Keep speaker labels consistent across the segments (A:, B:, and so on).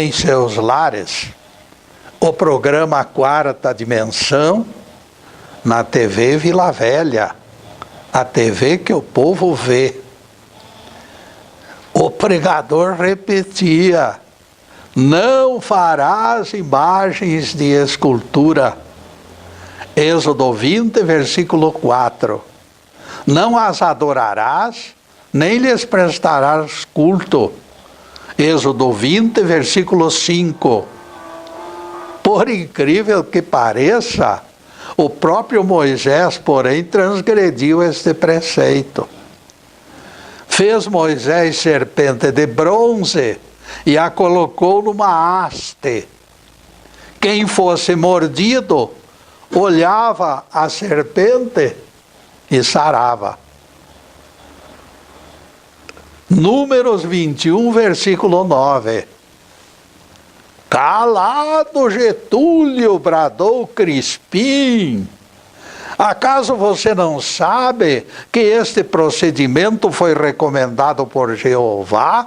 A: em seus lares o programa Quarta Dimensão na TV Vila Velha, a TV que o povo vê. O pregador repetia: não farás imagens de escultura. Êxodo 20, versículo 4. Não as adorarás, nem lhes prestarás culto. Êxodo 20, versículo 5. Por incrível que pareça, o próprio Moisés, porém, transgrediu este preceito. Fez Moisés serpente de bronze e a colocou numa haste. Quem fosse mordido, olhava a serpente e sarava. Números 21, versículo 9. Calado, Getúlio, bradou Crispim. Acaso você não sabe que este procedimento foi recomendado por Jeová?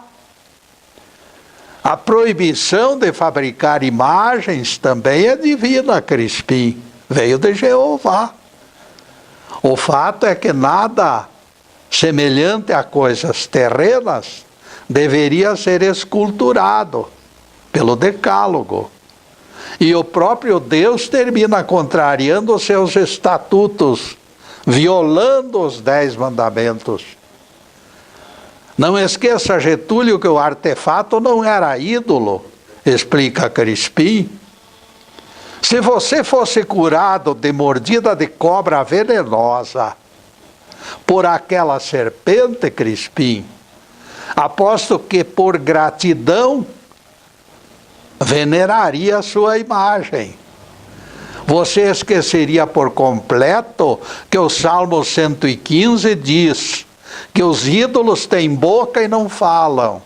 A: A proibição de fabricar imagens também é divina, Crispim. Veio de Jeová. O fato é que nada semelhante a coisas terrenas deveria ser esculturado pelo Decálogo. E o próprio Deus termina contrariando os seus estatutos, violando os 10 mandamentos. Não esqueça, Getúlio, que o artefato não era ídolo, explica Crispim. Se você fosse curado de mordida de cobra venenosa por aquela serpente, Crispim, aposto que por gratidão veneraria a sua imagem. Você esqueceria por completo que o Salmo 115 diz que os ídolos têm boca e não falam,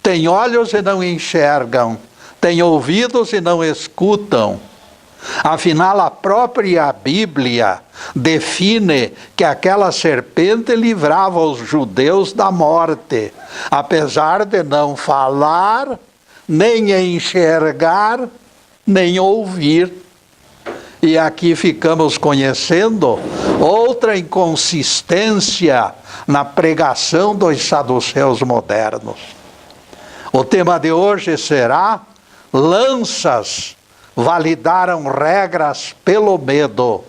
A: têm olhos e não enxergam, têm ouvidos e não escutam. Afinal, a própria Bíblia define que aquela serpente livrava os judeus da morte, apesar de não falar, nem enxergar, nem ouvir. E aqui ficamos conhecendo outra inconsistência na pregação dos saduceus modernos. O tema de hoje será: lanças validaram regras pelo medo.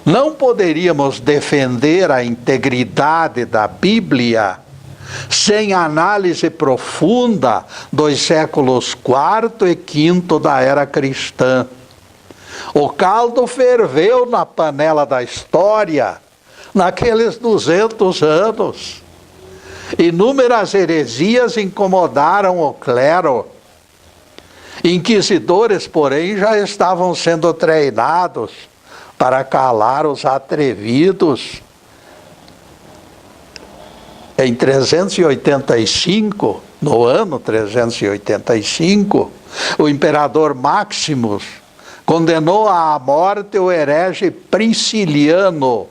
A: Não poderíamos defender a integridade da Bíblia sem análise profunda dos séculos IV e V da era cristã. O caldo ferveu na panela da história naqueles 200 anos. Inúmeras heresias incomodaram o clero. Inquisidores, porém, já estavam sendo treinados para calar os atrevidos. Em 385, no ano 385, o imperador Maximus condenou à morte o herege Prisciliano,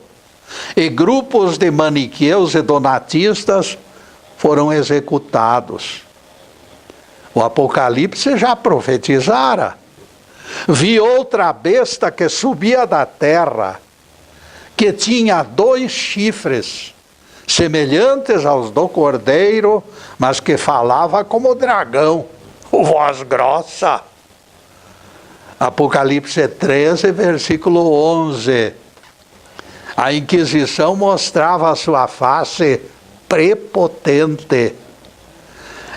A: e grupos de maniqueus e donatistas foram executados. O Apocalipse já profetizara. Vi outra besta que subia da terra, que tinha 2 chifres, semelhantes aos do cordeiro, mas que falava como dragão, voz grossa. Apocalipse 13, versículo 11. A Inquisição mostrava a sua face prepotente.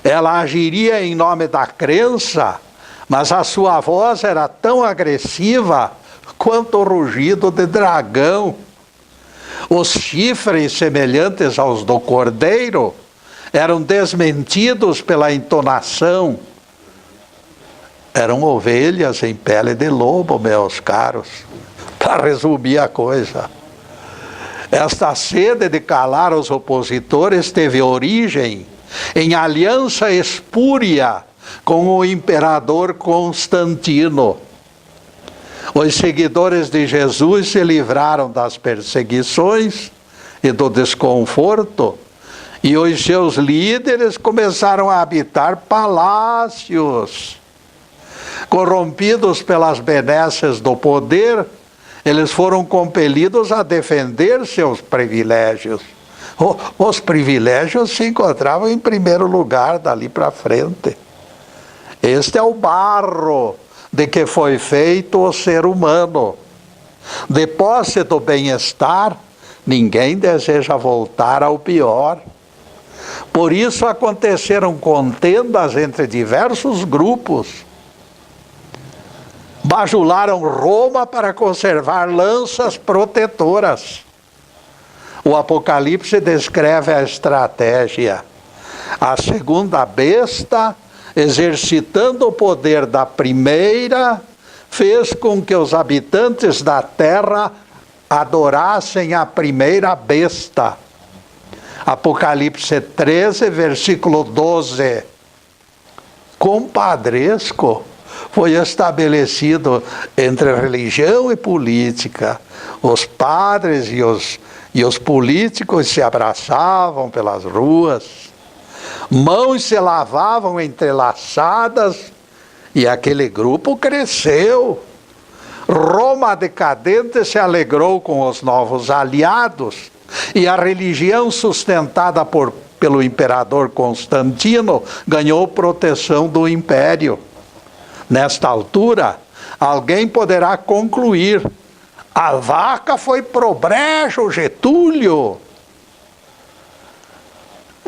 A: Ela agiria em nome da crença, mas a sua voz era tão agressiva quanto o rugido de dragão. Os chifres semelhantes aos do cordeiro eram desmentidos pela entonação. Eram ovelhas em pele de lobo, meus caros, para resumir a coisa. Esta sede de calar os opositores teve origem em aliança espúria com o imperador Constantino. Os seguidores de Jesus se livraram das perseguições e do desconforto E os seus líderes começaram a habitar palácios. Corrompidos pelas benesses do poder, eles foram compelidos a defender seus privilégios. Os privilégios se encontravam em primeiro lugar dali para frente. Este é o barro de que foi feito o ser humano. De posse do bem-estar, ninguém deseja voltar ao pior. Por isso aconteceram contendas entre diversos grupos. Bajularam Roma para conservar lanças protetoras. O Apocalipse descreve a estratégia. A segunda besta, exercitando o poder da primeira, fez com que os habitantes da terra adorassem a primeira besta. Apocalipse 13, versículo 12. Compadresco foi estabelecido entre religião e política. Os padres e os políticos se abraçavam pelas ruas, mãos se lavavam entrelaçadas, e aquele grupo cresceu. Roma decadente se alegrou com os novos aliados, e a religião sustentada pelo imperador Constantino ganhou proteção do império. Nesta altura, alguém poderá concluir: a vaca foi pro brejo, Getúlio.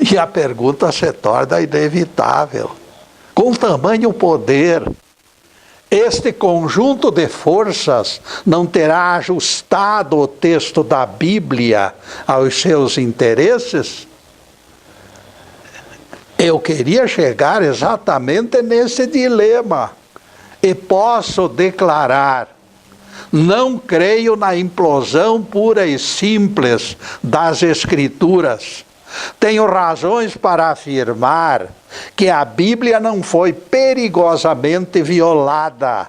A: E a pergunta se torna inevitável. Com tamanho poder, este conjunto de forças não terá ajustado o texto da Bíblia aos seus interesses? Eu queria chegar exatamente nesse dilema. E posso declarar: não creio na implosão pura e simples das Escrituras. Tenho razões para afirmar que a Bíblia não foi perigosamente violada.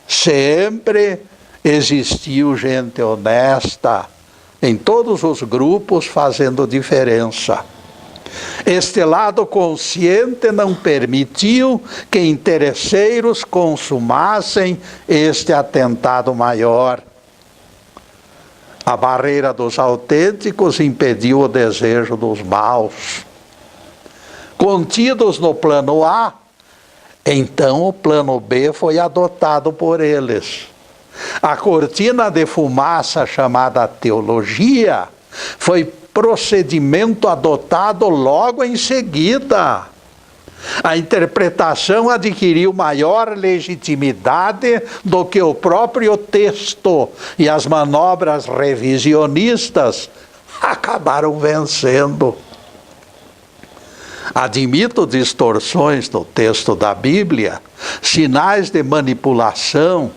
A: Sempre existiu gente honesta em todos os grupos fazendo diferença. Este lado consciente não permitiu que interesseiros consumassem este atentado maior. A barreira dos autênticos impediu o desejo dos maus. Contidos no plano A, então o plano B foi adotado por eles. A cortina de fumaça chamada teologia foi procedimento adotado logo em seguida. A interpretação adquiriu maior legitimidade do que o próprio texto, e as manobras revisionistas acabaram vencendo. Admito distorções no texto da Bíblia, sinais de manipulação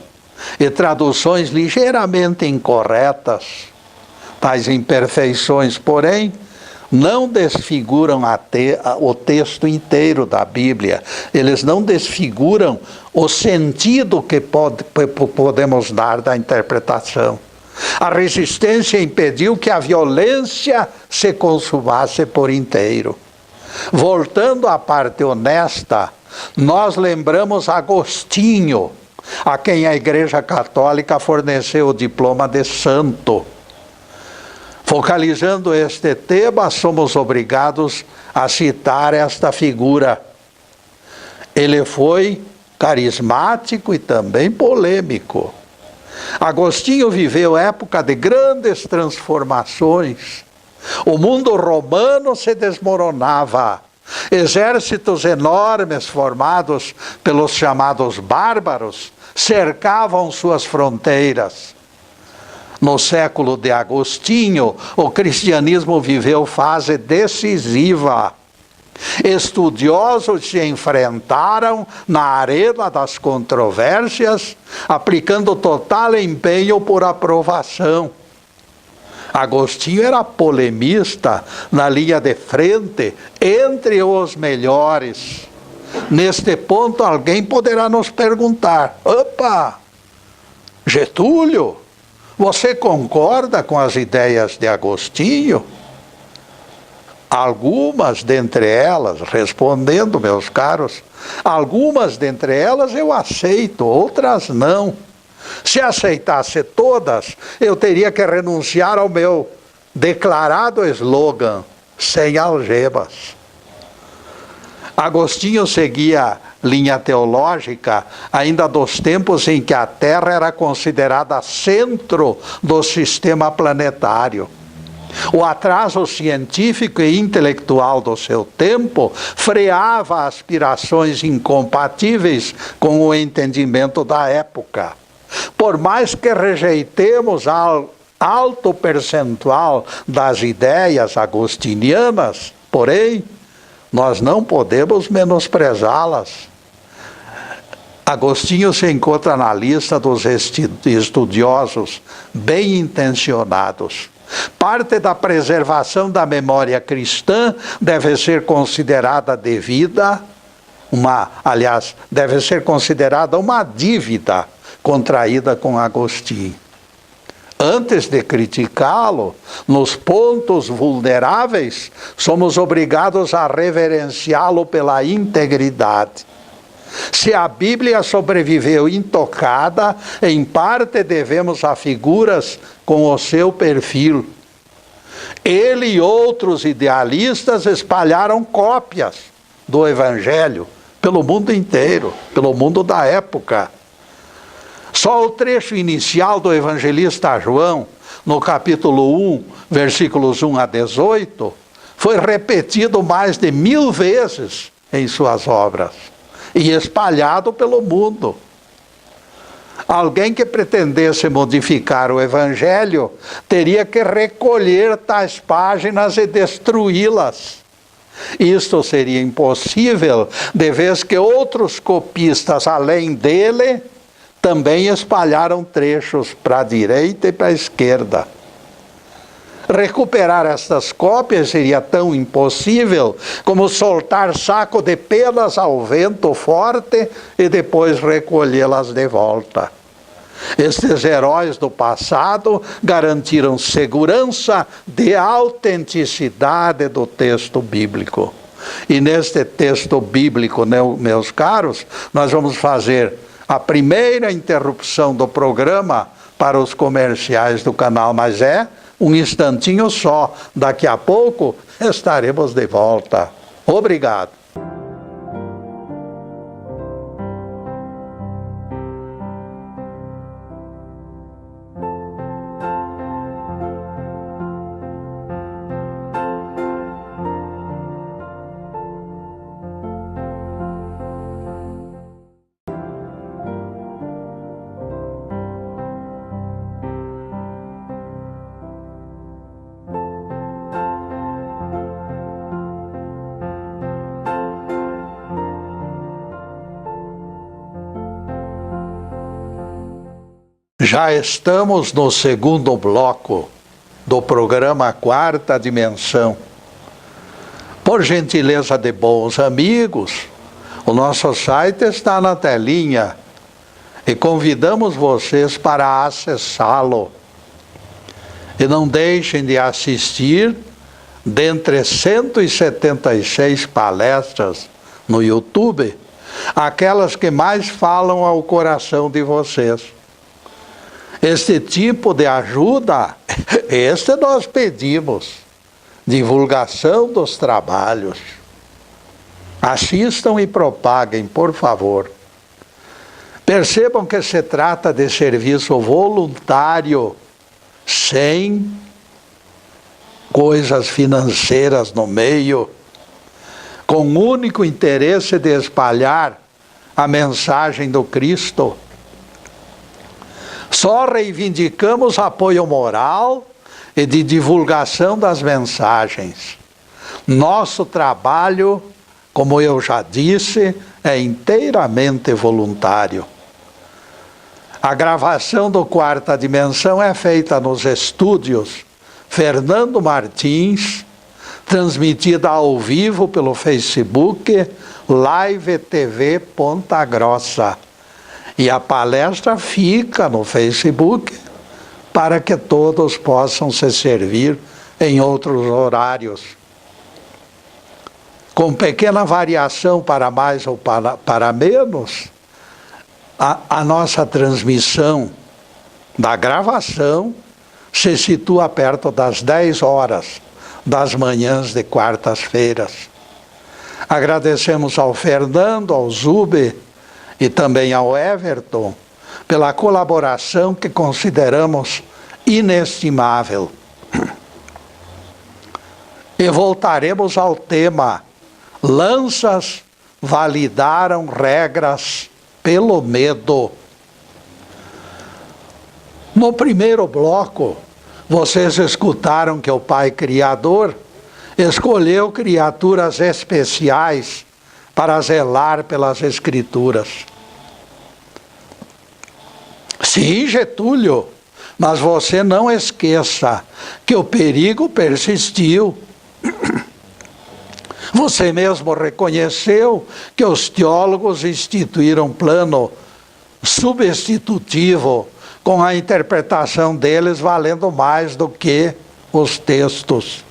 A: e traduções ligeiramente incorretas. Tais imperfeições, porém, não desfiguram o texto inteiro da Bíblia. Eles não desfiguram o sentido que podemos dar da interpretação. A resistência impediu que a violência se consumasse por inteiro. Voltando à parte honesta, nós lembramos Agostinho, a quem a Igreja Católica forneceu o diploma de santo. Focalizando este tema, somos obrigados a citar esta figura. Ele foi carismático e também polêmico. Agostinho viveu época de grandes transformações. O mundo romano se desmoronava. Exércitos enormes formados pelos chamados bárbaros cercavam suas fronteiras. No século de Agostinho, o cristianismo viveu fase decisiva. Estudiosos se enfrentaram na arena das controvérsias, aplicando total empenho por aprovação. Agostinho era polemista na linha de frente, entre os melhores. Neste ponto, alguém poderá nos perguntar: opa, Getúlio, você concorda com as ideias de Agostinho? Algumas dentre elas, respondendo, meus caros, algumas dentre elas eu aceito, outras não. Se aceitasse todas, eu teria que renunciar ao meu declarado slogan, sem algemas. Agostinho seguia linha teológica ainda dos tempos em que a Terra era considerada centro do sistema planetário. O atraso científico e intelectual do seu tempo freava aspirações incompatíveis com o entendimento da época. Por mais que rejeitemos alto percentual das ideias agostinianas, porém, nós não podemos menosprezá-las. Agostinho se encontra na lista dos estudiosos bem intencionados. Parte da preservação da memória cristã deve ser considerada devida, deve ser considerada uma dívida contraída com Agostinho. Antes de criticá-lo, nos pontos vulneráveis, somos obrigados a reverenciá-lo pela integridade. Se a Bíblia sobreviveu intocada, em parte devemos a figuras com o seu perfil. Ele e outros idealistas espalharam cópias do Evangelho pelo mundo inteiro, pelo mundo da época. Só o trecho inicial do evangelista João, no capítulo 1, versículos 1 a 18, foi repetido mais de 1000 vezes em suas obras e espalhado pelo mundo. Alguém que pretendesse modificar o Evangelho teria que recolher tais páginas e destruí-las. Isto seria impossível, de vez que outros copistas, além dele, também espalharam trechos para a direita e para a esquerda. Recuperar estas cópias seria tão impossível como soltar saco de penas ao vento forte e depois recolhê-las de volta. Estes heróis do passado garantiram segurança de autenticidade do texto bíblico. E neste texto bíblico, meus caros, nós vamos fazer a primeira interrupção do programa para os comerciais do canal, mas é um instantinho só. Daqui a pouco estaremos de volta. Obrigado. Já estamos no segundo bloco do programa Quarta Dimensão. Por gentileza de bons amigos, o nosso site está na telinha e convidamos vocês para acessá-lo. E não deixem de assistir, dentre 176 palestras no YouTube, aquelas que mais falam ao coração de vocês. Este tipo de ajuda, nós pedimos. Divulgação dos trabalhos. Assistam e propaguem, por favor. Percebam que se trata de serviço voluntário, sem coisas financeiras no meio, com o único interesse de espalhar a mensagem do Cristo. Só reivindicamos apoio moral e de divulgação das mensagens. Nosso trabalho, como eu já disse, é inteiramente voluntário. A gravação do Quarta Dimensão é feita nos estúdios Fernando Martins, transmitida ao vivo pelo Facebook Live TV Ponta Grossa. E a palestra fica no Facebook para que todos possam se servir em outros horários. com pequena variação para mais ou para menos, a nossa transmissão da gravação se situa perto das 10 horas das manhãs de quartas-feiras. Agradecemos ao Fernando, ao Zube e também ao Everton pela colaboração que consideramos inestimável. E voltaremos ao tema: lanças validaram regras pelo medo. No primeiro bloco, vocês escutaram que o Pai Criador escolheu criaturas especiais para zelar pelas Escrituras. Sim, Getúlio, mas você não esqueça que o perigo persistiu. Você mesmo reconheceu que os teólogos instituíram plano substitutivo, com a interpretação deles valendo mais do que os textos.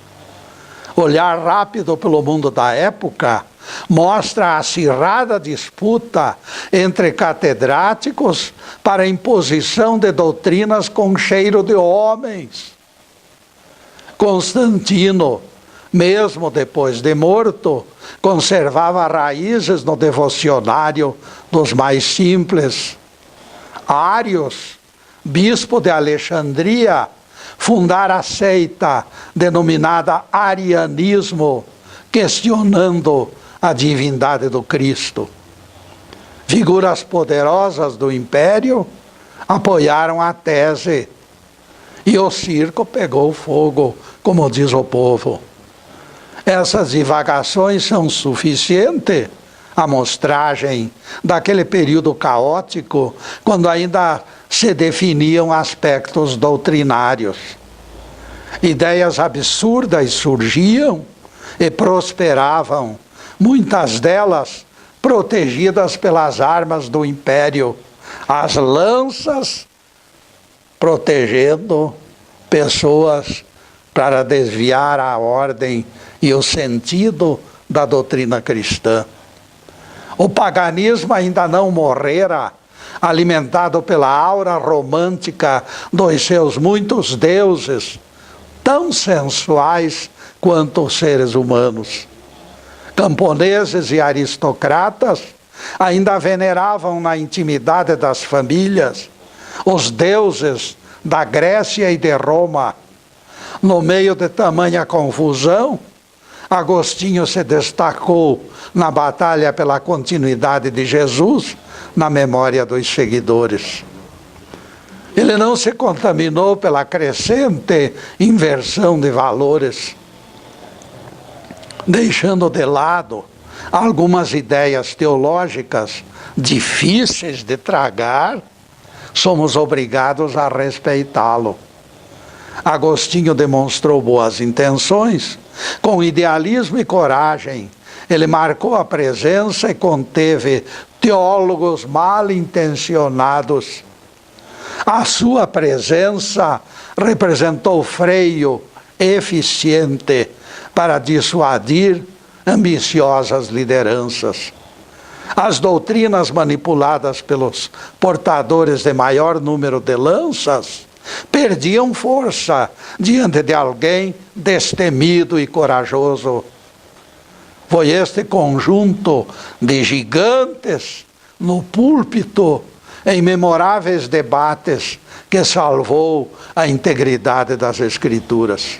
A: Olhar rápido pelo mundo da época mostra a acirrada disputa entre catedráticos para a imposição de doutrinas com cheiro de homens. Constantino, mesmo depois de morto, conservava raízes no devocionário dos mais simples. Ários, bispo de Alexandria, fundara a seita denominada arianismo, questionando a divindade do Cristo. Figuras poderosas do império apoiaram a tese e o circo pegou fogo, como diz o povo. Essas divagações são suficientes amostragem daquele período caótico, quando ainda se definiam aspectos doutrinários. Ideias absurdas surgiam e prosperavam, muitas delas protegidas pelas armas do império, as lanças protegendo pessoas para desviar a ordem e o sentido da doutrina cristã. O paganismo ainda não morrera, alimentado pela aura romântica dos seus muitos deuses, tão sensuais quanto os seres humanos. Camponeses e aristocratas ainda veneravam na intimidade das famílias os deuses da Grécia e de Roma. No meio de tamanha confusão, Agostinho se destacou na batalha pela continuidade de Jesus na memória dos seguidores. Ele não se contaminou pela crescente inversão de valores, deixando de lado algumas ideias teológicas difíceis de tragar. Somos obrigados a respeitá-lo. Agostinho demonstrou boas intenções, com idealismo e coragem. Ele marcou a presença e conteve teólogos mal intencionados. A sua presença representou freio eficiente para dissuadir ambiciosas lideranças. As doutrinas manipuladas pelos portadores de maior número de lanças perdiam força diante de alguém destemido e corajoso. Foi este conjunto de gigantes no púlpito, em memoráveis debates, que salvou a integridade das Escrituras.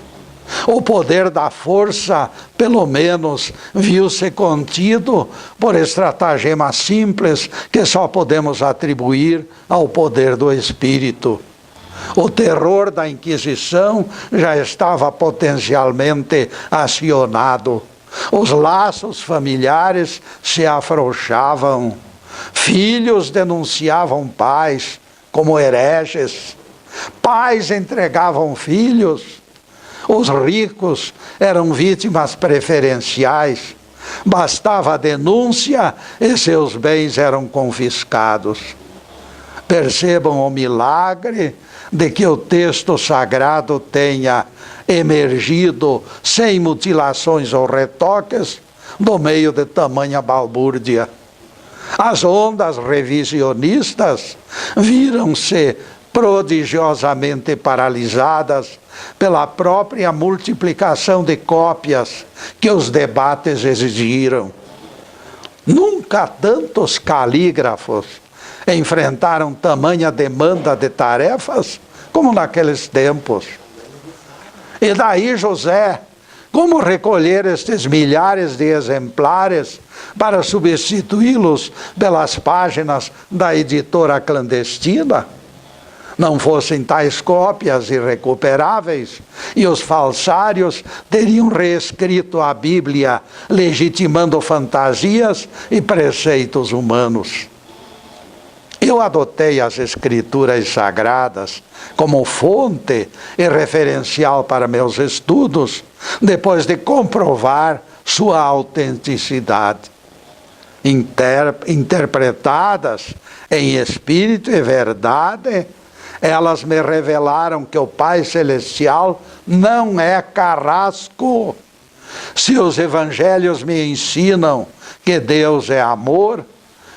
A: O poder da força, pelo menos, viu-se contido por estratagemas simples que só podemos atribuir ao poder do Espírito. O terror da Inquisição já estava potencialmente acionado. Os laços familiares se afrouxavam. Filhos denunciavam pais como hereges. Pais entregavam filhos. Os ricos eram vítimas preferenciais. Bastava a denúncia e seus bens eram confiscados. Percebam o milagre de que o texto sagrado tenha emergido sem mutilações ou retoques do meio de tamanha balbúrdia. As ondas revisionistas viram-se prodigiosamente paralisadas pela própria multiplicação de cópias que os debates exigiram. Nunca tantos calígrafos enfrentaram tamanha demanda de tarefas como naqueles tempos. E daí, José, como recolher estes milhares de exemplares para substituí-los pelas páginas da editora clandestina? Não fossem tais cópias irrecuperáveis, e os falsários teriam reescrito a Bíblia, legitimando fantasias e preceitos humanos. Eu adotei as Escrituras Sagradas como fonte e referencial para meus estudos, depois de comprovar sua autenticidade. Interpretadas em espírito e verdade, elas me revelaram que o Pai Celestial não é carrasco. Se os evangelhos me ensinam que Deus é amor,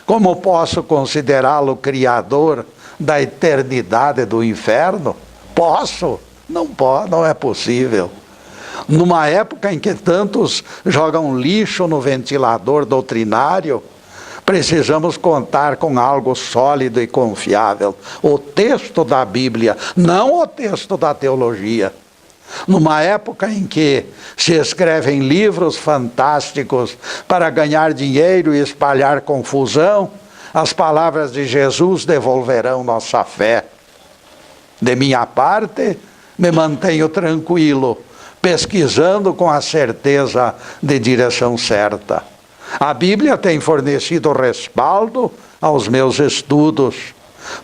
A: como posso considerá-lo criador da eternidade do inferno? Posso? Não é possível. Numa época em que tantos jogam lixo no ventilador doutrinário, precisamos contar com algo sólido e confiável. O texto da Bíblia, não o texto da teologia. Numa época em que se escrevem livros fantásticos para ganhar dinheiro e espalhar confusão, as palavras de Jesus devolverão nossa fé. De minha parte, me mantenho tranquilo, pesquisando com a certeza de direção certa. A Bíblia tem fornecido respaldo aos meus estudos.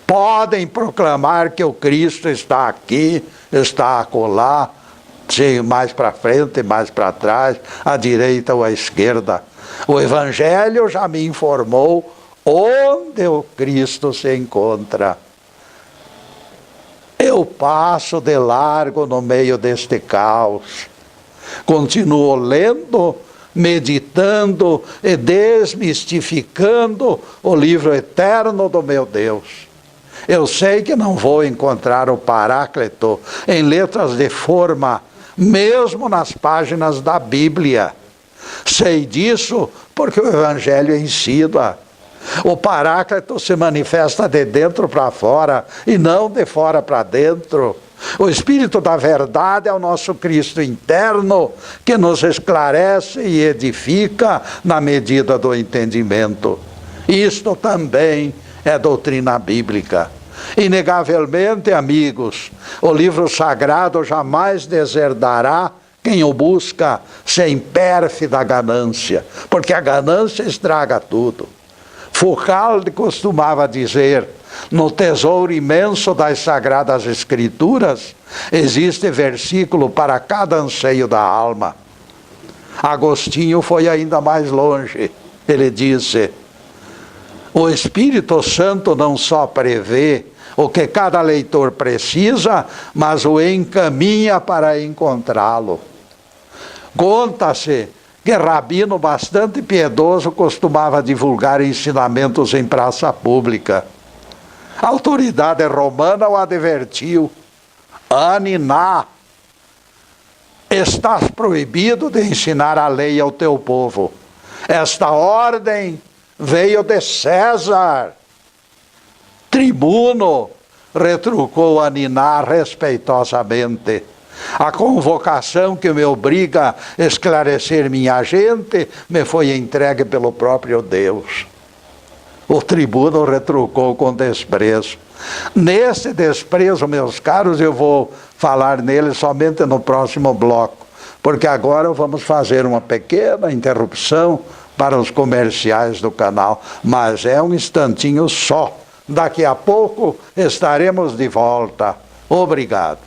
A: Podem proclamar que o Cristo está aqui, está acolá, mais para frente, mais para trás, à direita ou à esquerda. O Evangelho já me informou onde o Cristo se encontra. Eu passo de largo no meio deste caos. Continuo lendo, meditando e desmistificando o livro eterno do meu Deus. Eu sei que não vou encontrar o Paráclito em letras de forma, mesmo nas páginas da Bíblia. Sei disso porque o Evangelho ensina. O Paráclito se manifesta de dentro para fora e não de fora para dentro. O Espírito da verdade é o nosso Cristo interno, que nos esclarece e edifica na medida do entendimento. Isto também é doutrina bíblica. Inegavelmente, amigos, o livro sagrado jamais deserdará quem o busca sem pérfida ganância, porque a ganância estraga tudo. Foucault costumava dizer: no tesouro imenso das Sagradas Escrituras, existe versículo para cada anseio da alma. Agostinho foi ainda mais longe. Ele disse: o Espírito Santo não só prevê o que cada leitor precisa, mas o encaminha para encontrá-lo. Conta-se que rabino bastante piedoso costumava divulgar ensinamentos em praça pública. A autoridade romana o advertiu: Aniná, estás proibido de ensinar a lei ao teu povo. Esta ordem veio de César. Tribuno, retrucou Aniná respeitosamente. A convocação que me obriga a esclarecer minha gente me foi entregue pelo próprio Deus. O tribuno retrucou com desprezo. Nesse desprezo, meus caros, eu vou falar nele somente no próximo bloco, porque agora vamos fazer uma pequena interrupção para os comerciais do canal, mas é um instantinho só. Daqui a pouco estaremos de volta. Obrigado.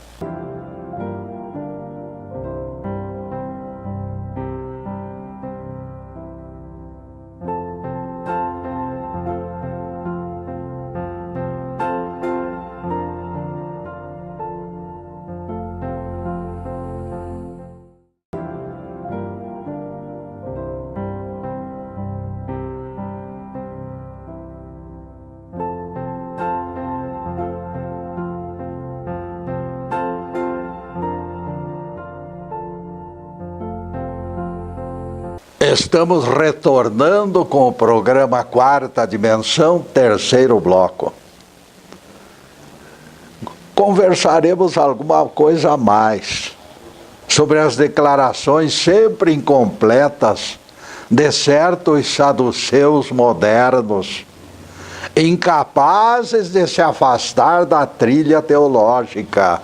A: Estamos retornando com o programa Quarta Dimensão, terceiro bloco. Conversaremos alguma coisa a mais sobre as declarações sempre incompletas de certos saduceus modernos, incapazes de se afastar da trilha teológica.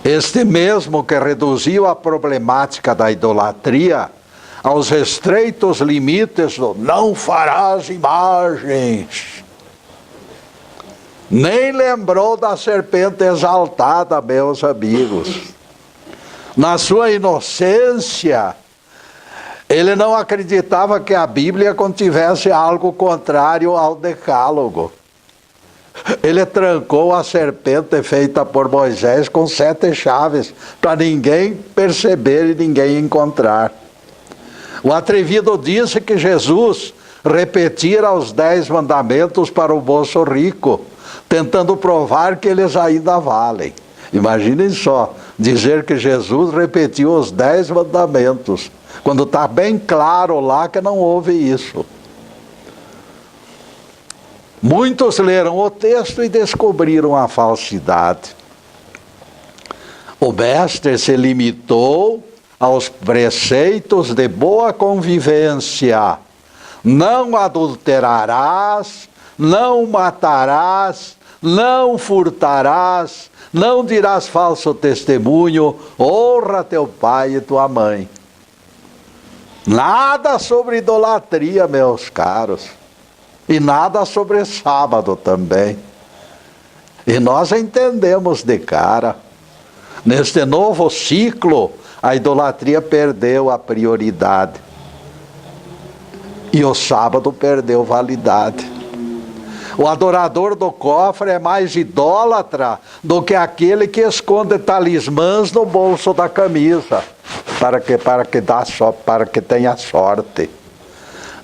A: Este mesmo que reduziu a problemática da idolatria aos estreitos limites do não farás imagens. Nem lembrou da serpente exaltada, meus amigos. Na sua inocência, ele não acreditava que a Bíblia contivesse algo contrário ao decálogo. Ele trancou a serpente feita por Moisés com 7 chaves, para ninguém perceber e ninguém encontrar. O atrevido disse que Jesus repetira os 10 mandamentos para o moço rico, tentando provar que eles ainda valem. Imaginem só, dizer que Jesus repetiu os 10 mandamentos, quando está bem claro lá que não houve isso. Muitos leram o texto e descobriram a falsidade. O mestre se limitou aos preceitos de boa convivência. Não adulterarás, não matarás, não furtarás, não dirás falso testemunho, honra teu pai e tua mãe. Nada sobre idolatria, meus caros. E nada sobre sábado também. E nós entendemos de cara. Neste novo ciclo, a idolatria perdeu a prioridade. E o sábado perdeu validade. O adorador do cofre é mais idólatra do que aquele que esconde talismãs no bolso da camisa, para que tenha sorte.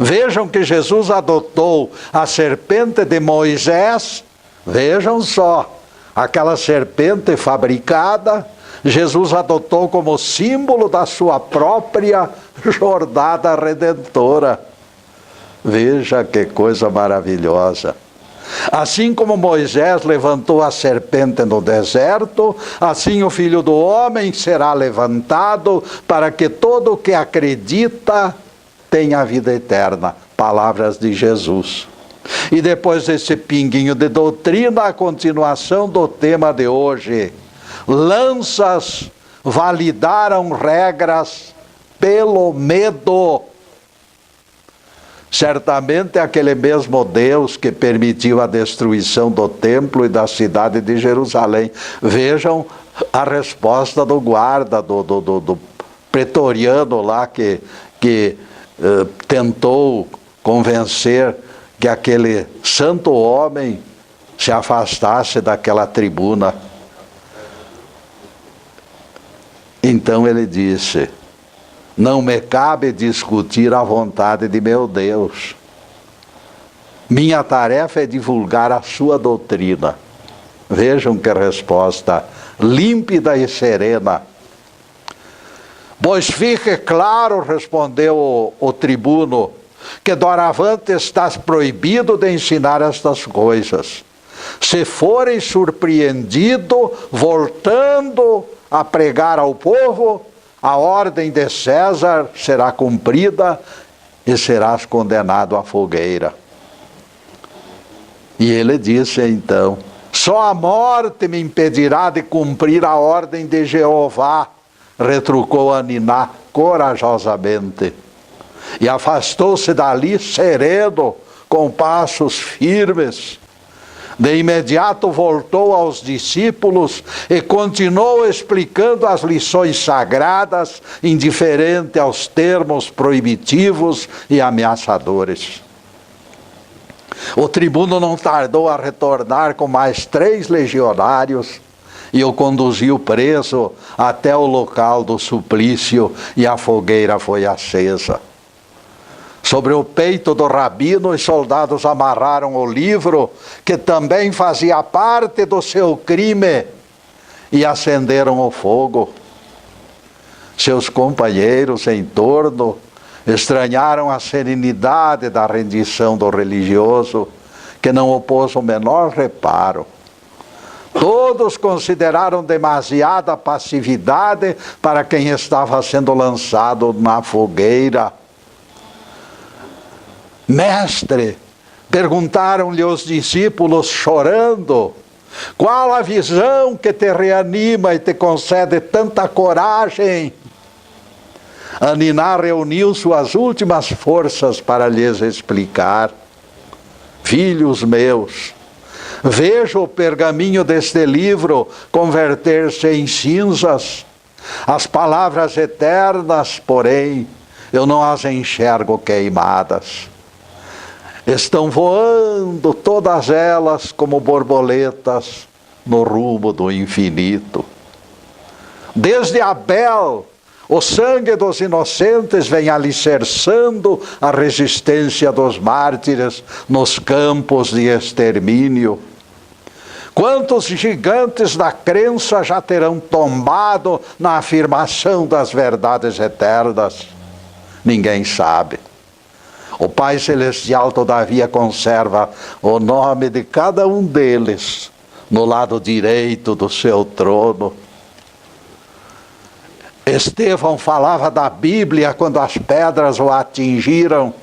A: Vejam que Jesus adotou a serpente de Moisés. Vejam só, aquela serpente fabricada, Jesus adotou como símbolo da sua própria jornada redentora. Veja que coisa maravilhosa. Assim como Moisés levantou a serpente no deserto, assim o Filho do Homem será levantado para que todo o que acredita tenha a vida eterna. Palavras de Jesus. E depois desse pinguinho de doutrina, a continuação do tema de hoje. Lanças validaram regras pelo medo. Certamente aquele mesmo Deus que permitiu a destruição do templo e da cidade de Jerusalém. Vejam a resposta do guarda, do pretoriano lá que tentou convencer que aquele santo homem se afastasse daquela tribuna. Então ele disse: não me cabe discutir a vontade de meu Deus. Minha tarefa é divulgar a sua doutrina. Vejam que resposta límpida e serena. Pois fique claro, respondeu o tribuno, que doravante estás proibido de ensinar estas coisas. Se fores surpreendido, voltando a pregar ao povo, a ordem de César será cumprida e serás condenado à fogueira. E ele disse então: só a morte me impedirá de cumprir a ordem de Jeová, retrucou Aniná corajosamente. E afastou-se dali sereno, com passos firmes. De imediato voltou aos discípulos e continuou explicando as lições sagradas, indiferente aos termos proibitivos e ameaçadores. O tribuno não tardou a retornar com mais 3 legionários e o conduziu preso até o local do suplício, e a fogueira foi acesa. Sobre o peito do rabino, os soldados amarraram o livro, que também fazia parte do seu crime, e acenderam o fogo. Seus companheiros em torno estranharam a serenidade da rendição do religioso, que não opôs o menor reparo. Todos consideraram demasiada passividade para quem estava sendo lançado na fogueira. Mestre, perguntaram-lhe os discípulos chorando, qual a visão que te reanima e te concede tanta coragem? Aniná reuniu suas últimas forças para lhes explicar. Filhos meus, vejo o pergaminho deste livro converter-se em cinzas. As palavras eternas, porém, eu não as enxergo queimadas. Estão voando todas elas como borboletas no rumo do infinito. Desde Abel, o sangue dos inocentes vem alicerçando a resistência dos mártires nos campos de extermínio. Quantos gigantes da crença já terão tombado na afirmação das verdades eternas? Ninguém sabe. O Pai Celestial, todavia, conserva o nome de cada um deles no lado direito do seu trono. Estevão falava da Bíblia quando as pedras o atingiram.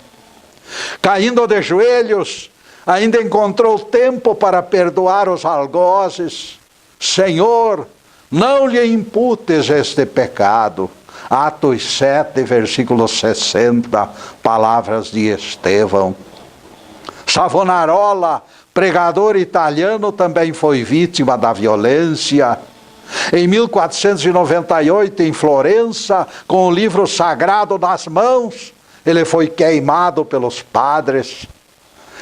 A: Caindo de joelhos, ainda encontrou tempo para perdoar os algozes. Senhor, não lhe imputes este pecado. Atos 7, versículo 60, palavras de Estevão. Savonarola, pregador italiano, também foi vítima da violência. Em 1498, em Florença, com o livro sagrado nas mãos, ele foi queimado pelos padres.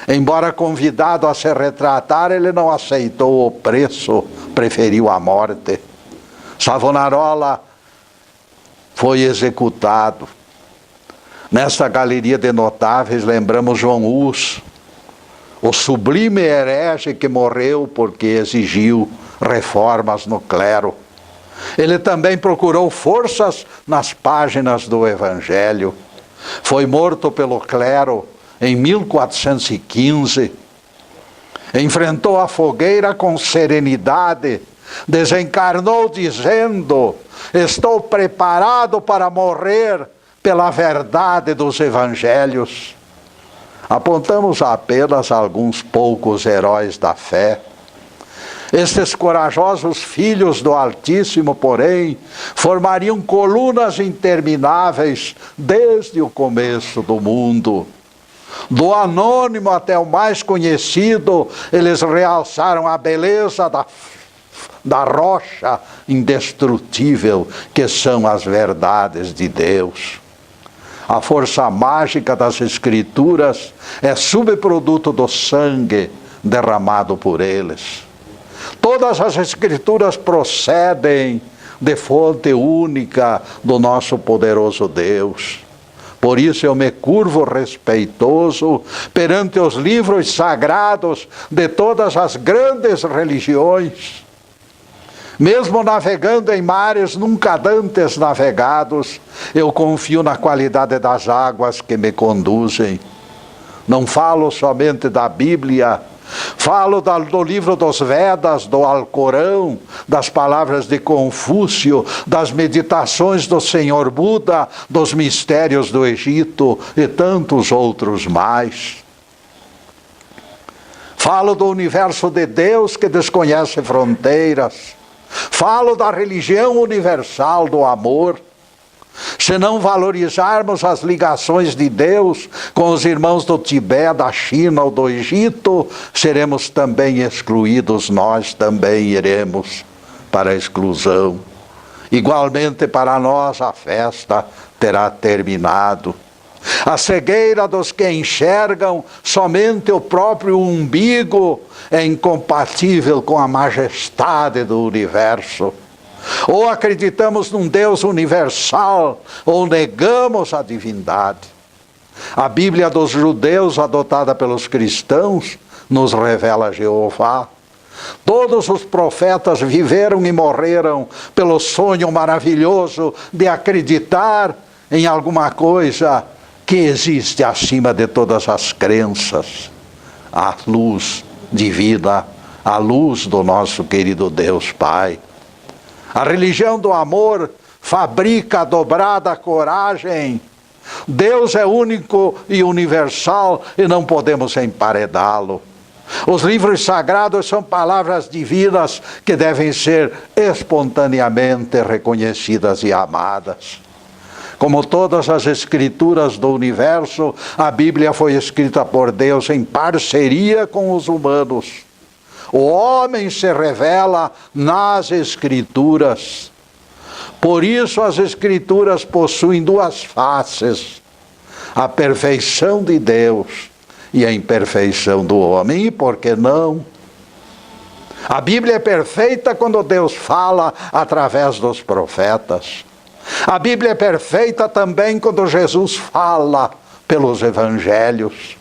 A: Embora convidado a se retratar, ele não aceitou o preço, preferiu a morte. Savonarola foi executado. Nesta galeria de notáveis, lembramos João Hus, o sublime herege que morreu porque exigiu reformas no clero. Ele também procurou forças nas páginas do Evangelho. Foi morto pelo clero em 1415. Enfrentou a fogueira com serenidade. Desencarnou dizendo: estou preparado para morrer pela verdade dos Evangelhos. Apontamos apenas alguns poucos heróis da fé. Estes corajosos filhos do Altíssimo, porém, formariam colunas intermináveis desde o começo do mundo. Do anônimo até o mais conhecido, eles realçaram a beleza da rocha indestrutível que são as verdades de Deus. A força mágica das Escrituras é subproduto do sangue derramado por eles. Todas as Escrituras procedem de fonte única do nosso poderoso Deus. Por isso eu me curvo respeitoso perante os livros sagrados de todas as grandes religiões. Mesmo navegando em mares nunca dantes navegados, eu confio na qualidade das águas que me conduzem. Não falo somente da Bíblia, falo do livro dos Vedas, do Alcorão, das palavras de Confúcio, das meditações do Senhor Buda, dos mistérios do Egito e tantos outros mais. Falo do universo de Deus que desconhece fronteiras. Falo da religião universal do amor. Se não valorizarmos as ligações de Deus com os irmãos do Tibete, da China ou do Egito, seremos também excluídos, nós também iremos para a exclusão. Igualmente para nós a festa terá terminado. A cegueira dos que enxergam somente o próprio umbigo é incompatível com a majestade do universo. Ou acreditamos num Deus universal, ou negamos a divindade. A Bíblia dos judeus, adotada pelos cristãos, nos revela Jeová. Todos os profetas viveram e morreram pelo sonho maravilhoso de acreditar em alguma coisa que existe acima de todas as crenças. A luz divina, a luz do nosso querido Deus Pai. A religião do amor fabrica a dobrada coragem. Deus é único e universal e não podemos emparedá-lo. Os livros sagrados são palavras divinas que devem ser espontaneamente reconhecidas e amadas. Como todas as escrituras do universo, a Bíblia foi escrita por Deus em parceria com os humanos. O homem se revela nas Escrituras. Por isso as Escrituras possuem duas faces: a perfeição de Deus e a imperfeição do homem. E por que não? A Bíblia é perfeita quando Deus fala através dos profetas. A Bíblia é perfeita também quando Jesus fala pelos evangelhos.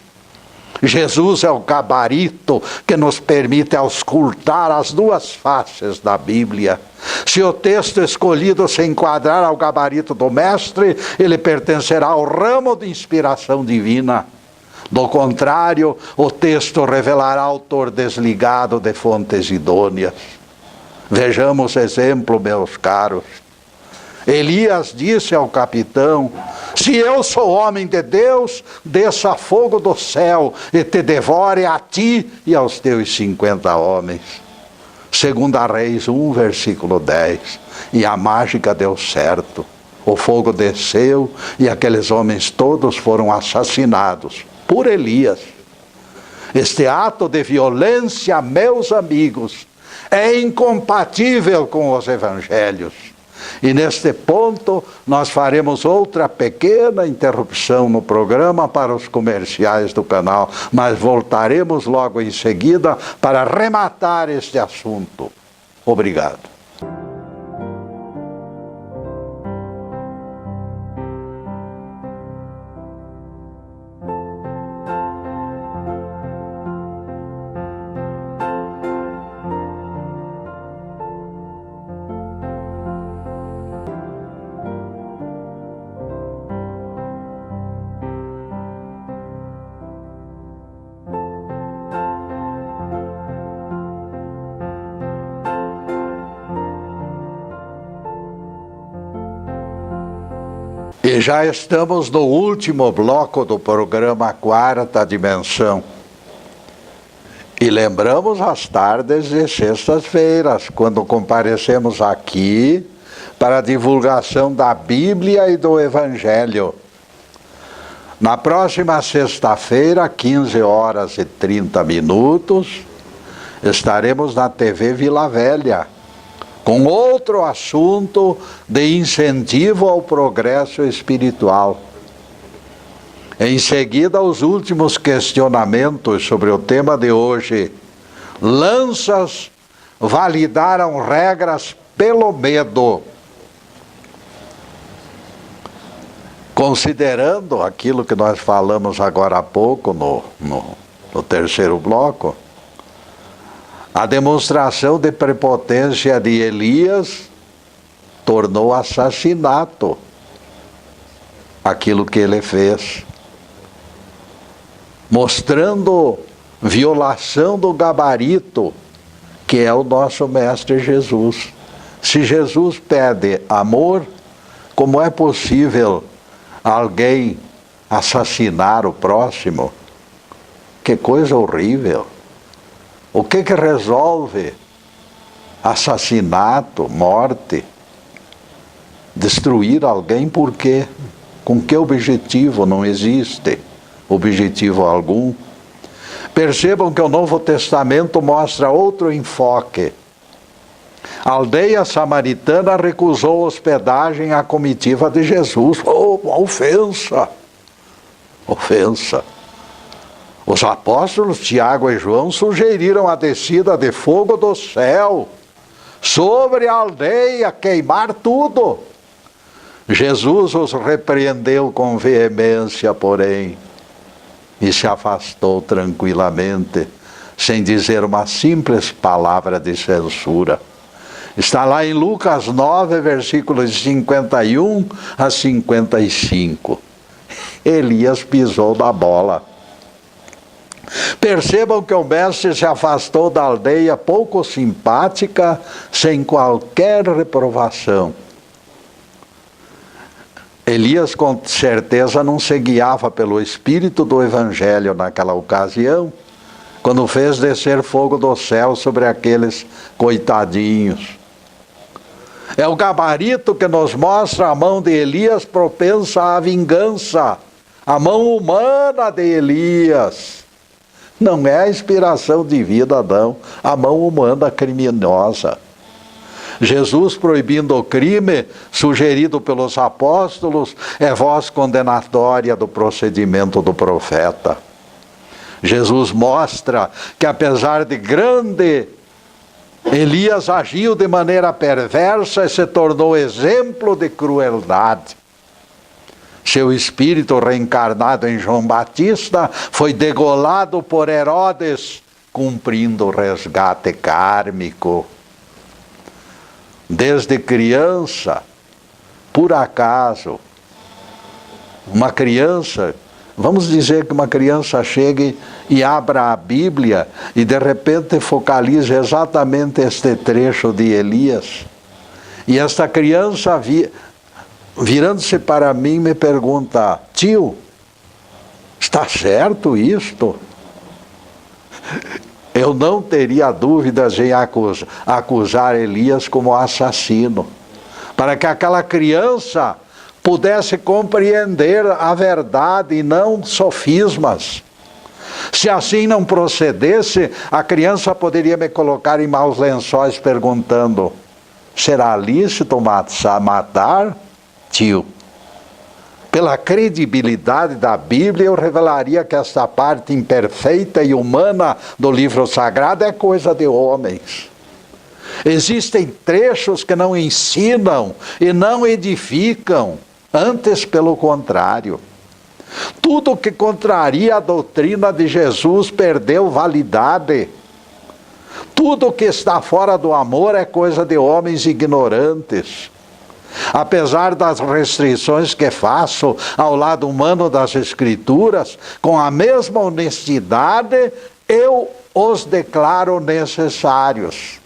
A: Jesus é o gabarito que nos permite auscultar as duas faces da Bíblia. Se o texto escolhido se enquadrar ao gabarito do mestre, ele pertencerá ao ramo de inspiração divina. Do contrário, o texto revelará autor desligado de fontes idôneas. Vejamos exemplo, meus caros. Elias disse ao capitão: se eu sou homem de Deus, desça fogo do céu e te devore a ti e aos teus 50 homens. 2 Reis 1, versículo 10. E a mágica deu certo. O fogo desceu e aqueles homens todos foram assassinados por Elias. Este ato de violência, meus amigos, é incompatível com os evangelhos. E neste ponto nós faremos outra pequena interrupção no programa para os comerciais do canal, mas voltaremos logo em seguida para rematar este assunto. Obrigado. E já estamos no último bloco do programa Quarta Dimensão. E lembramos as tardes de sextas-feiras, quando comparecemos aqui para a divulgação da Bíblia e do Evangelho. Na próxima sexta-feira, 15h30, estaremos na TV Vila Velha, com outro assunto de incentivo ao progresso espiritual. Em seguida, os últimos questionamentos sobre o tema de hoje. Lanças validaram regras pelo medo. Considerando aquilo que nós falamos agora há pouco no terceiro bloco, a demonstração de prepotência de Elias tornou assassinato aquilo que ele fez, mostrando violação do gabarito que é o nosso Mestre Jesus. Se Jesus pede amor, como é possível alguém assassinar o próximo? Que coisa horrível! O que resolve assassinato, morte? Destruir alguém por quê? Com que objetivo? Não existe objetivo algum. Percebam que o Novo Testamento mostra outro enfoque. A aldeia samaritana recusou hospedagem à comitiva de Jesus. Oh, uma ofensa! Ofensa! Os apóstolos Tiago e João sugeriram a descida de fogo do céu sobre a aldeia, queimar tudo. Jesus os repreendeu com veemência, porém, e se afastou tranquilamente, sem dizer uma simples palavra de censura. Está lá em Lucas 9, versículos 51 a 55. Elias pisou na bola. Percebam que o mestre se afastou da aldeia pouco simpática, sem qualquer reprovação. Elias com certeza não se guiava pelo espírito do evangelho naquela ocasião, quando fez descer fogo do céu sobre aqueles coitadinhos. É o gabarito que nos mostra a mão de Elias propensa à vingança, a mão humana de Elias. Não é a inspiração divina, não, a mão humana criminosa. Jesus proibindo o crime, sugerido pelos apóstolos, é voz condenatória do procedimento do profeta. Jesus mostra que apesar de grande, Elias agiu de maneira perversa e se tornou exemplo de crueldade. Seu espírito reencarnado em João Batista foi degolado por Herodes, cumprindo o resgate kármico. Desde criança, por acaso, uma criança, vamos dizer que uma criança chegue e abra a Bíblia e de repente focalize exatamente este trecho de Elias. E esta criança, virando-se para mim, me pergunta: tio, está certo isto? Eu não teria dúvidas em acusar Elias como assassino, para que aquela criança pudesse compreender a verdade e não sofismas. Se assim não procedesse, a criança poderia me colocar em maus lençóis perguntando: será lícito matar, tio? Pela credibilidade da Bíblia, eu revelaria que esta parte imperfeita e humana do livro sagrado é coisa de homens. Existem trechos que não ensinam e não edificam, antes pelo contrário. Tudo que contraria a doutrina de Jesus perdeu validade. Tudo que está fora do amor é coisa de homens ignorantes. Apesar das restrições que faço ao lado humano das Escrituras, com a mesma honestidade, eu os declaro necessários.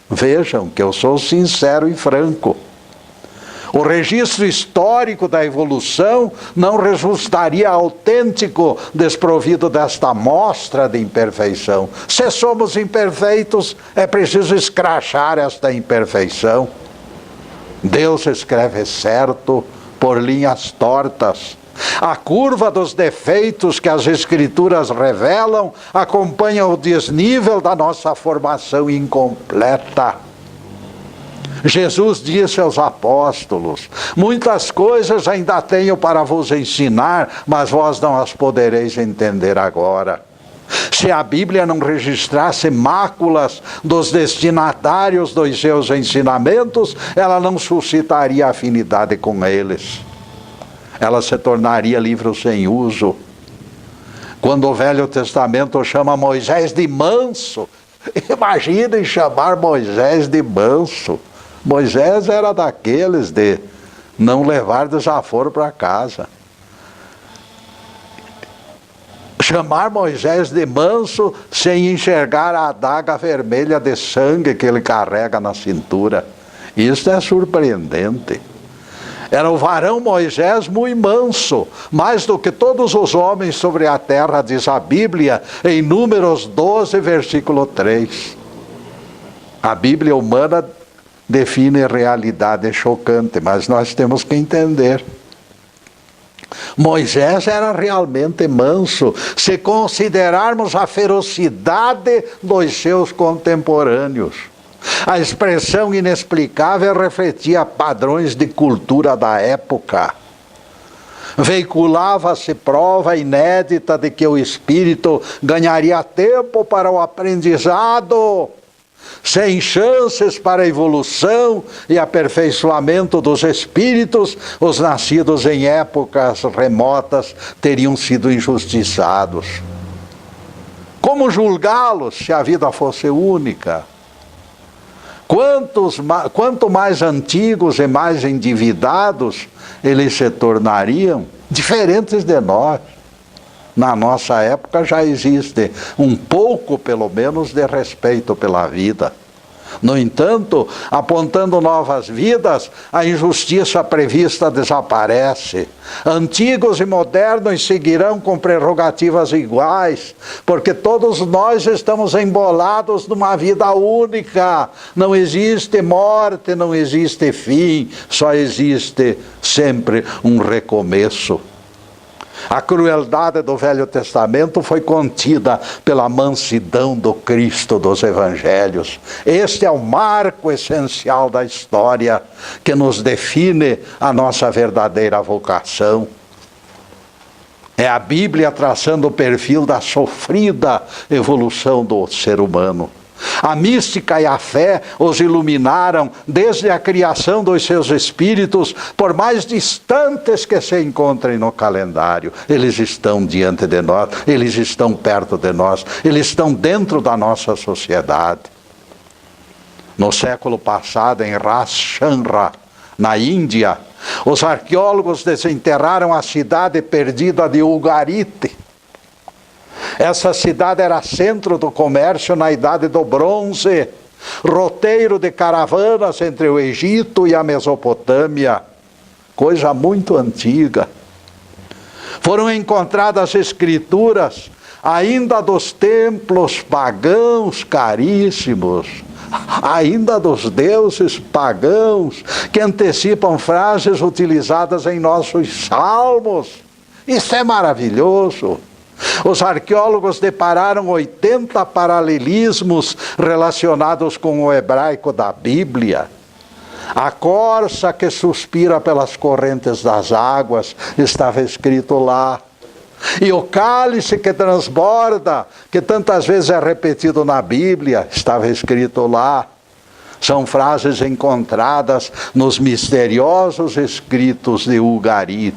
A: Vejam que eu sou sincero e franco. O registro histórico da evolução não resultaria autêntico desprovido desta mostra de imperfeição. Se somos imperfeitos, é preciso escrachar esta imperfeição. Deus escreve certo por linhas tortas. A curva dos defeitos que as Escrituras revelam acompanha o desnível da nossa formação incompleta. Jesus disse aos apóstolos: muitas coisas ainda tenho para vos ensinar, mas vós não as podereis entender agora. Se a Bíblia não registrasse máculas dos destinatários dos seus ensinamentos, ela não suscitaria afinidade com eles. Ela se tornaria livro sem uso. Quando o Velho Testamento chama Moisés de manso, imaginem chamar Moisés de manso. Moisés era daqueles de não levar desaforo para casa. Chamar Moisés de manso sem enxergar a adaga vermelha de sangue que ele carrega na cintura. Isso é surpreendente. Era o varão Moisés muito manso, mais do que todos os homens sobre a terra, diz a Bíblia, em Números 12, versículo 3. A Bíblia humana define realidade chocante, mas nós temos que entender. Moisés era realmente manso, se considerarmos a ferocidade dos seus contemporâneos. A expressão inexplicável refletia padrões de cultura da época. Veiculava-se prova inédita de que o espírito ganharia tempo para o aprendizado, sem chances para a evolução e aperfeiçoamento dos espíritos. Os nascidos em épocas remotas teriam sido injustiçados. Como Como julgá-los se a vida fosse única? Quanto mais antigos e mais endividados eles se tornariam, diferentes de nós. Na nossa época já existe um pouco, pelo menos, de respeito pela vida. No entanto, apontando novas vidas, a injustiça prevista desaparece. Antigos e modernos seguirão com prerrogativas iguais, porque todos nós estamos embolados numa vida única. Não existe morte, não existe fim, só existe sempre um recomeço. A crueldade do Velho Testamento foi contida pela mansidão do Cristo dos Evangelhos. Este é o marco essencial da história que nos define a nossa verdadeira vocação. É a Bíblia traçando o perfil da sofrida evolução do ser humano. A mística e a fé os iluminaram desde a criação dos seus espíritos, por mais distantes que se encontrem no calendário. Eles estão diante de nós, eles estão perto de nós, eles estão dentro da nossa sociedade. No século passado, em Rajasthan, na Índia, os arqueólogos desenterraram a cidade perdida de Ugarit. Essa cidade era centro do comércio na Idade do Bronze, roteiro de caravanas entre o Egito e a Mesopotâmia, coisa muito antiga. Foram encontradas escrituras ainda dos templos pagãos caríssimos, ainda dos deuses pagãos, que antecipam frases utilizadas em nossos salmos. Isso é maravilhoso. Os arqueólogos depararam 80 paralelismos relacionados com o hebraico da Bíblia. A corça que suspira pelas correntes das águas estava escrito lá. E o cálice que transborda, que tantas vezes é repetido na Bíblia, estava escrito lá. São frases encontradas nos misteriosos escritos de Ugarit.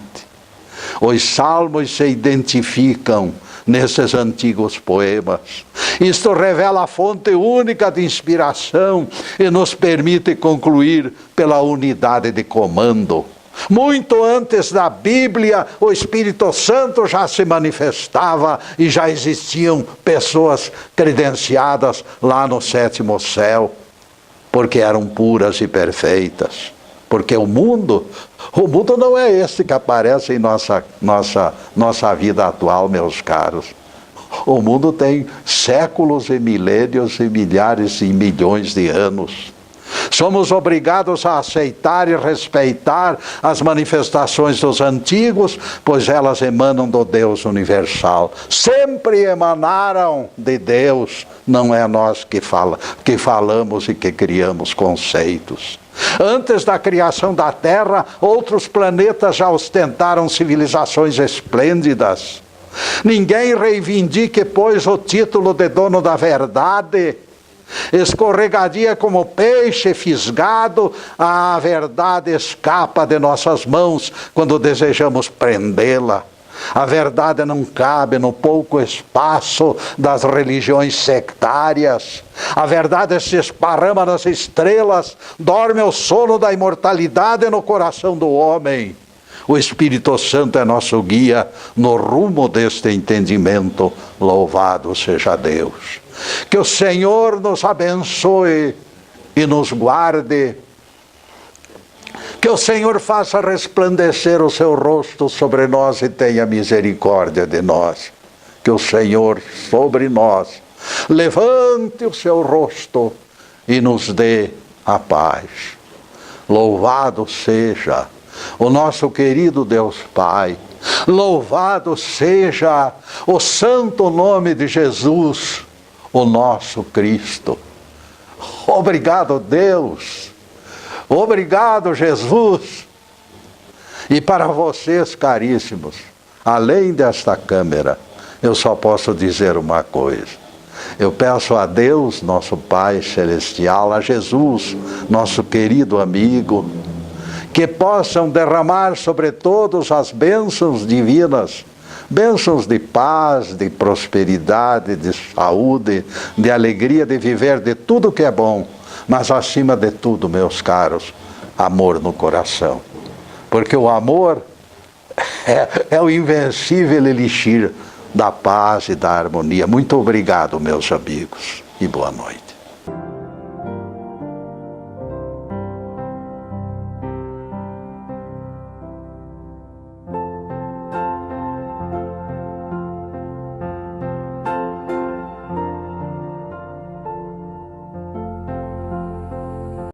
A: Os salmos se identificam nesses antigos poemas. Isto revela a fonte única de inspiração e nos permite concluir pela unidade de comando. Muito antes da Bíblia, o Espírito Santo já se manifestava e já existiam pessoas credenciadas lá no sétimo céu, porque eram puras e perfeitas. Porque o mundo não é esse que aparece em nossa vida atual, meus caros. O mundo tem séculos e milênios e milhares e milhões de anos. Somos obrigados a aceitar e respeitar as manifestações dos antigos, pois elas emanam do Deus universal. Sempre emanaram de Deus, não é nós que falamos e que criamos conceitos. Antes da criação da Terra, outros planetas já ostentaram civilizações esplêndidas. Ninguém reivindique, pois, o título de dono da verdade. Escorregadia como peixe fisgado, a verdade escapa de nossas mãos quando desejamos prendê-la. A verdade não cabe no pouco espaço das religiões sectárias. A verdade se esparrama nas estrelas, dorme o sono da imortalidade no coração do homem. O Espírito Santo é nosso guia no rumo deste entendimento. Louvado seja Deus. Que o Senhor nos abençoe e nos guarde. Que o Senhor faça resplandecer o seu rosto sobre nós e tenha misericórdia de nós. Que o Senhor sobre nós levante o seu rosto e nos dê a paz. Louvado seja o nosso querido Deus Pai. Louvado seja o santo nome de Jesus, o nosso Cristo. Obrigado, Deus. Obrigado, Jesus. E para vocês, caríssimos, além desta câmera, eu só posso dizer uma coisa. Eu peço a Deus, nosso Pai Celestial, a Jesus, nosso querido amigo, que possam derramar sobre todos as bênçãos divinas Bênçãos de paz, de prosperidade, de saúde, de alegria de viver de tudo que é bom, mas acima de tudo, meus caros, amor no coração. Porque o amor é o invencível elixir da paz e da harmonia. Muito obrigado, meus amigos, e boa noite.